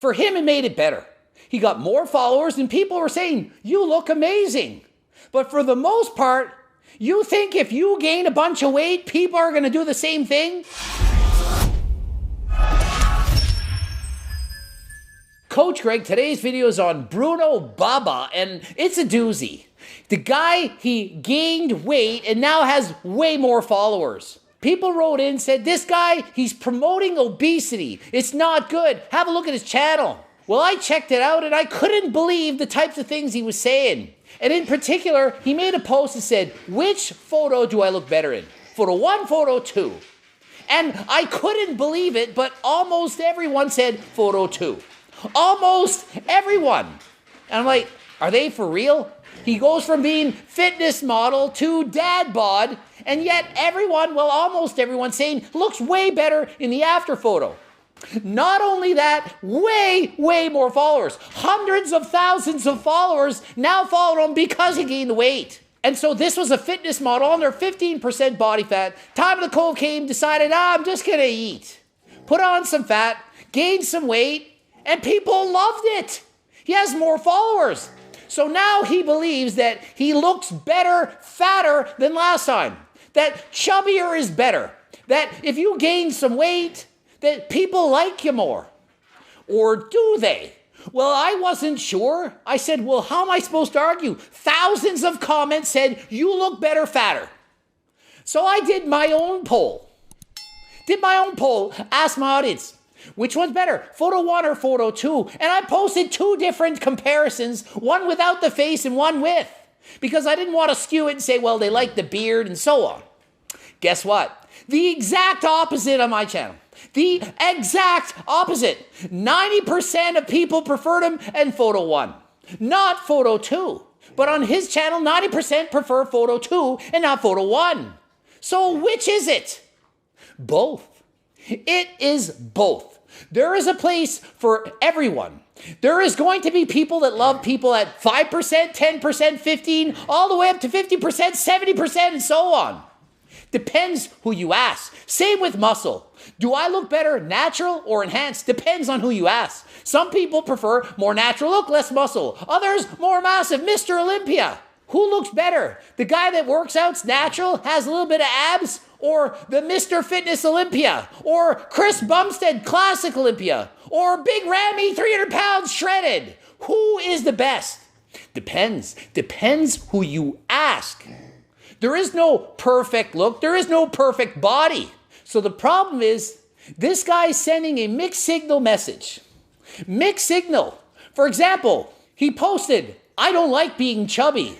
For him, it made it better. He got more followers and people were saying, you look amazing. But for the most part, you think if you gain a bunch of weight, people are going to do the same thing? Coach Greg, today's video is on Bruno Baba, and it's a doozy. The guy, he gained weight and now has way more followers. People wrote in and said, this guy, he's promoting obesity. It's not good. Have a look at his channel. Well, I checked it out and I couldn't believe the types of things he was saying. And in particular, he made a post that said, which photo do I look better in? Photo 1, photo 2. And I couldn't believe it, but almost everyone said photo 2. Almost everyone. And I'm like, are they for real? He goes from being fitness model to dad bod, and yet everyone, well, almost everyone saying looks way better in the after photo. Not only that, way more followers. Hundreds of thousands of followers now follow him because he gained the weight. And so this was a fitness model under 15% body fat. Time of the cold came, decided, I'm just gonna eat. Put on some fat, gained some weight, and people loved it. He has more followers. So now he believes that he looks better, fatter than last time. That chubbier is better. That if you gain some weight, that people like you more. Or do they? Well, I wasn't sure. I said, well, how am I supposed to argue? Thousands of comments said, you look better, fatter. So I did my own poll. Asked my audience, which one's better, photo 1 or photo 2? And I posted 2 different comparisons, one without the face and one with, because I didn't want to skew it and say, well, they like the beard and so on. Guess what? The exact opposite on my channel. The exact opposite. 90% of people preferred him in photo 1, not photo 2. But on his channel, 90% prefer photo 2 and not photo 1. So which is it? Both. It is both. There is a place for everyone. There is going to be people that love people at 5%, 10%, 15%, all the way up to 50%, 70%, and so on. Depends who you ask. Same with muscle. Do I look better natural or enhanced? Depends on who you ask. Some people prefer more natural look, less muscle. Others, more massive, Mr. Olympia. Who looks better? The guy that works out's natural, has a little bit of abs, or the Mr. Fitness Olympia, or Chris Bumstead Classic Olympia, or Big Ramy 300 pounds shredded? Who is the best? Depends who you ask. There is no perfect look. There is no perfect body. So the problem is, this guy is sending a mixed signal message. Mixed signal. For example, he posted, I don't like being chubby.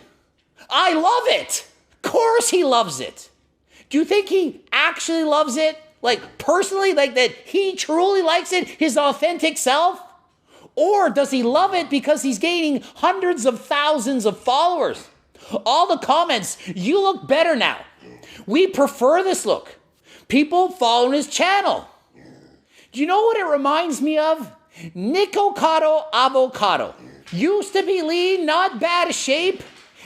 I love it. Of course he loves it. Do you think he actually loves it? Like personally, like that he truly likes it, his authentic self? Or does he love it because he's gaining hundreds of thousands of followers? All the comments, you look better now. We prefer this look. People following his channel. Do you know what it reminds me of? Nikocado Avocado. Used to be lean, not bad shape.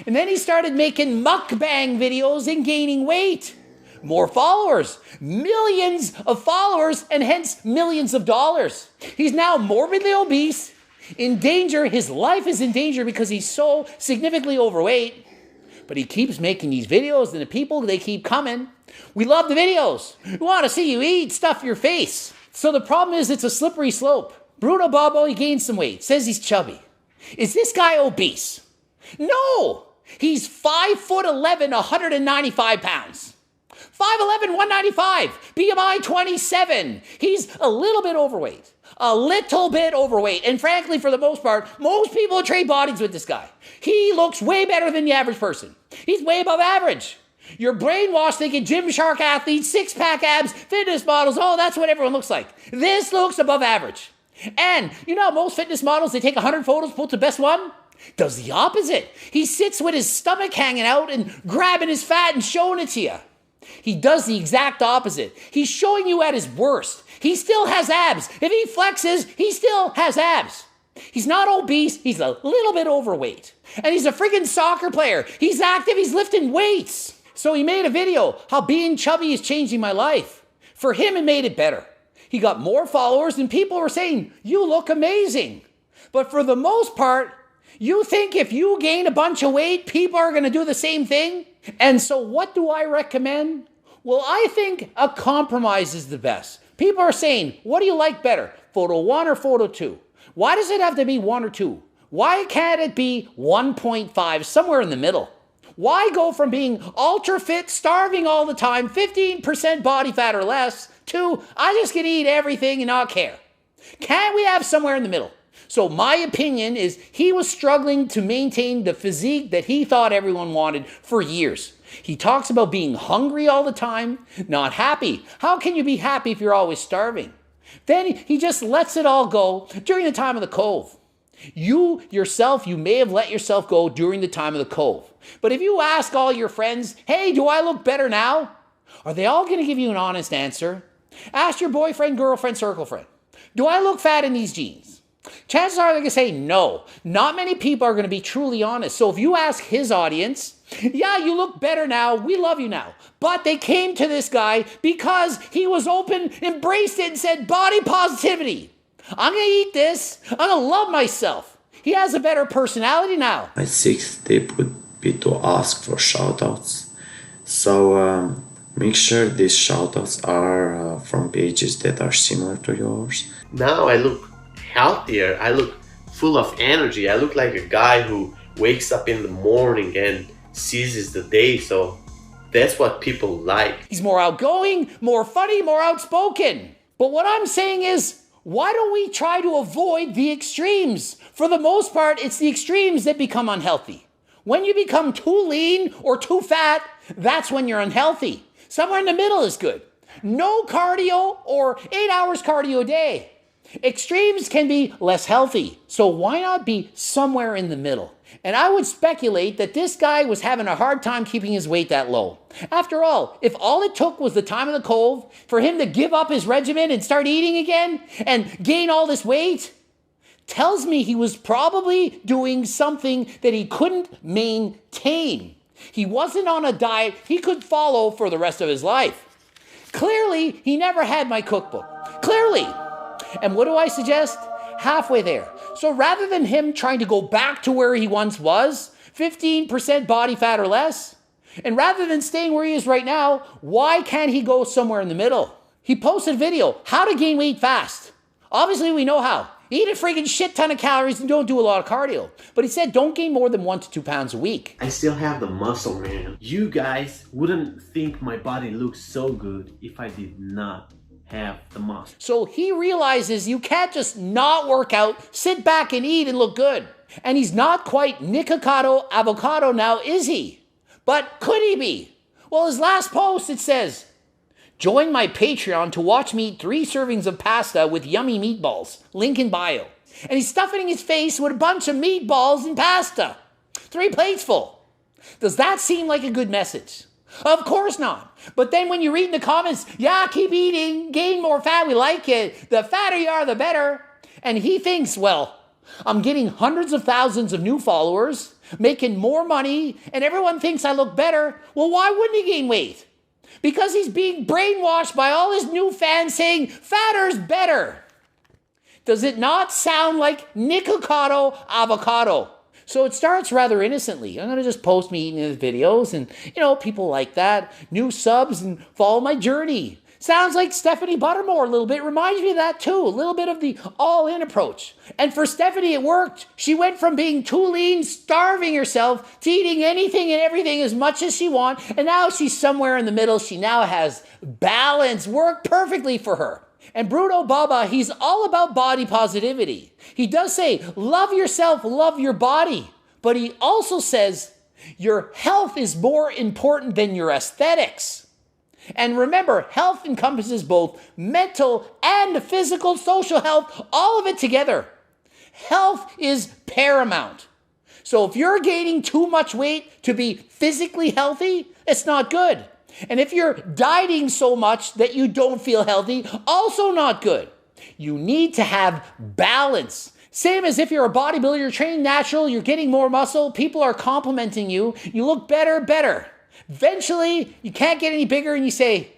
And then he started making mukbang videos and gaining weight. More followers, millions of followers, and hence millions of dollars. He's now morbidly obese, in danger. His life is in danger because he's so significantly overweight. But he keeps making these videos, and the people, they keep coming. We love the videos. We want to see you eat, stuff your face. So the problem is it's a slippery slope. Bruno Baba, he gained some weight, says he's chubby. Is this guy obese? No! He's 5'11", 195 pounds. 5'11", 195, BMI 27. He's a little bit overweight. And frankly, for the most part, most people trade bodies with this guy. He looks way better than the average person. He's way above average. You're brainwashed thinking Gymshark athletes, six-pack abs, fitness models, oh, that's what everyone looks like. This looks above average. And you know most fitness models, they take 100 photos, put the best one? Does the opposite. He sits with his stomach hanging out and grabbing his fat and showing it to you. He does the exact opposite. He's showing you at his worst. He still has abs. If he flexes, he still has abs. He's not obese. He's a little bit overweight. And he's a friggin' soccer player. He's active. He's lifting weights. So he made a video how being chubby is changing my life. For him, it made it better. He got more followers and people were saying, you look amazing. But for the most part, you think if you gain a bunch of weight, people are going to do the same thing? And so what do I recommend? Well, I think a compromise is the best. People are saying, what do you like better, photo 1 or photo 2? Why does it have to be 1 or 2? Why can't it be 1.5, somewhere in the middle? Why go from being ultra fit, starving all the time, 15% body fat or less, to I just can eat everything and not care? Can't we have somewhere in the middle? So my opinion is he was struggling to maintain the physique that he thought everyone wanted for years. He talks about being hungry all the time, not happy. How can you be happy if you're always starving? Then he just lets it all go during the time of the cove. You yourself, you may have let yourself go during the time of the cove. But if you ask all your friends, hey, do I look better now? Are they all going to give you an honest answer? Ask your boyfriend, girlfriend, circle friend. Do I look fat in these jeans? Chances are they're going to say no. Not many people are going to be truly honest. So if you ask his audience, yeah, you look better now. We love you now. But they came to this guy because he was open, embraced it, and said body positivity. I'm going to eat this. I'm going to love myself. He has a better personality now. My sixth tip would be to ask for shoutouts. So make sure these shoutouts are from pages that are similar to yours. Now I look healthier. I look full of energy. I look like a guy who wakes up in the morning and seizes the day. So that's what people like. He's more outgoing, more funny, more outspoken. But what I'm saying is, why don't we try to avoid the extremes? For the most part, it's the extremes that become unhealthy. When you become too lean or too fat, that's when you're unhealthy. Somewhere in the middle is good. No cardio or 8 hours cardio a day. Extremes can be less healthy. So why not be somewhere in the middle? And I would speculate that this guy was having a hard time keeping his weight that low. After all, if all it took was the time of the cove for him to give up his regimen and start eating again and gain all this weight, tells me he was probably doing something that he couldn't maintain. He wasn't on a diet he could follow for the rest of his life. Clearly, he never had my cookbook. Clearly. And what do I suggest? Halfway there. So rather than him trying to go back to where he once was, 15% body fat or less, and rather than staying where he is right now, why can't he go somewhere in the middle? He posted a video, how to gain weight fast. Obviously, we know how. Eat a freaking shit ton of calories and don't do a lot of cardio. But he said don't gain more than 1 to 2 pounds a week. I still have the muscle, man. You guys wouldn't think my body looks so good if I did not have the muscle. So he realizes you can't just not work out, sit back and eat and look good. And he's not quite Nikocado Avocado now, is he? But could he be? Well, his last post, it says, join my Patreon to watch me eat 3 servings of pasta with yummy meatballs. Link in bio. And he's stuffing his face with a bunch of meatballs and pasta. 3 plates full. Does that seem like a good message? Of course not. But then when you read in the comments, yeah, keep eating, gain more fat, we like it. The fatter you are, the better. And he thinks, well, I'm getting hundreds of thousands of new followers, making more money, and everyone thinks I look better. Well, why wouldn't he gain weight? Because he's being brainwashed by all his new fans saying fatter's better. Does it not sound like Nikocado Avocado? So it starts rather innocently. I'm going to just post me eating his videos and, people like that. New subs and follow my journey. Sounds like Stephanie Buttermore a little bit. Reminds me of that too. A little bit of the all-in approach. And for Stephanie, it worked. She went from being too lean, starving herself, to eating anything and everything as much as she wants. And now she's somewhere in the middle. She now has balance. Worked perfectly for her. And Bruno Baba, he's all about body positivity. He does say, love yourself, love your body. But he also says, your health is more important than your aesthetics. And remember, health encompasses both mental and physical, social health, all of it together. Health is paramount. So if you're gaining too much weight to be physically healthy, it's not good. And if you're dieting so much that you don't feel healthy, also not good. You need to have balance. Same as if you're a bodybuilder, you're training natural, you're getting more muscle, people are complimenting you, you look better. Eventually, you can't get any bigger and you say,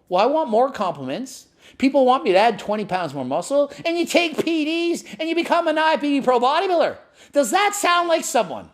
well, I want more compliments. People want me to add 20 pounds more muscle, and you take PDs and you become an IFBB pro bodybuilder. Does that sound like someone?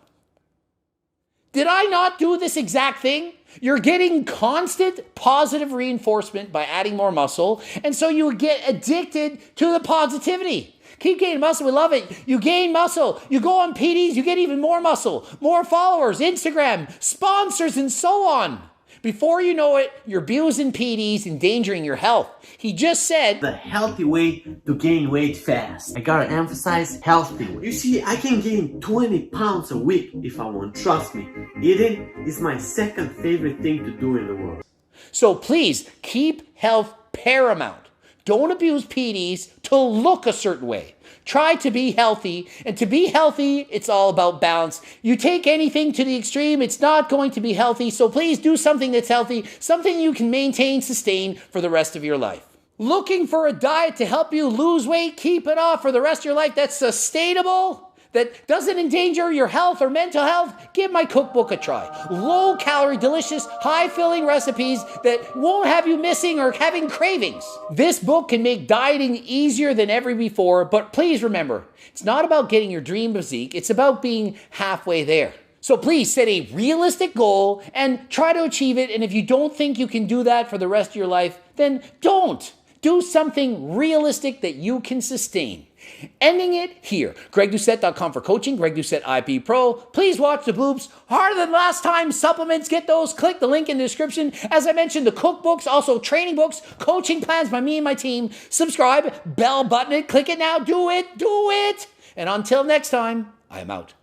Did I not do this exact thing? You're getting constant positive reinforcement by adding more muscle, and so you get addicted to the positivity. Keep gaining muscle, we love it. You gain muscle, you go on PDs, you get even more muscle, more followers, Instagram, sponsors, and so on. Before you know it, you're abusing PDs, endangering your health. He just said, the healthy way to gain weight fast. I gotta emphasize healthy way. You see, I can gain 20 pounds a week if I want. Trust me, eating is my second favorite thing to do in the world. So please keep health paramount. Don't abuse PDs to look a certain way. Try to be healthy, and to be healthy, it's all about balance. You take anything to the extreme, it's not going to be healthy, so please do something that's healthy, something you can maintain, sustain for the rest of your life. Looking for a diet to help you lose weight, keep it off for the rest of your life that's sustainable, that doesn't endanger your health or mental health? Give my cookbook a try. Low calorie, delicious, high filling recipes that won't have you missing or having cravings. This book can make dieting easier than ever before, but please remember, it's not about getting your dream physique, it's about being halfway there. So please set a realistic goal and try to achieve it, and if you don't think you can do that for the rest of your life, then don't. Do something realistic that you can sustain. Ending it here. GregDoucette.com for coaching. Greg Doucette IP Pro. Please watch the boobs. Harder than last time supplements. Get those. Click the link in the description. As I mentioned, the cookbooks, also training books, coaching plans by me and my team. Subscribe. Bell button it. Click it now. Do it. Do it. And until next time, I am out.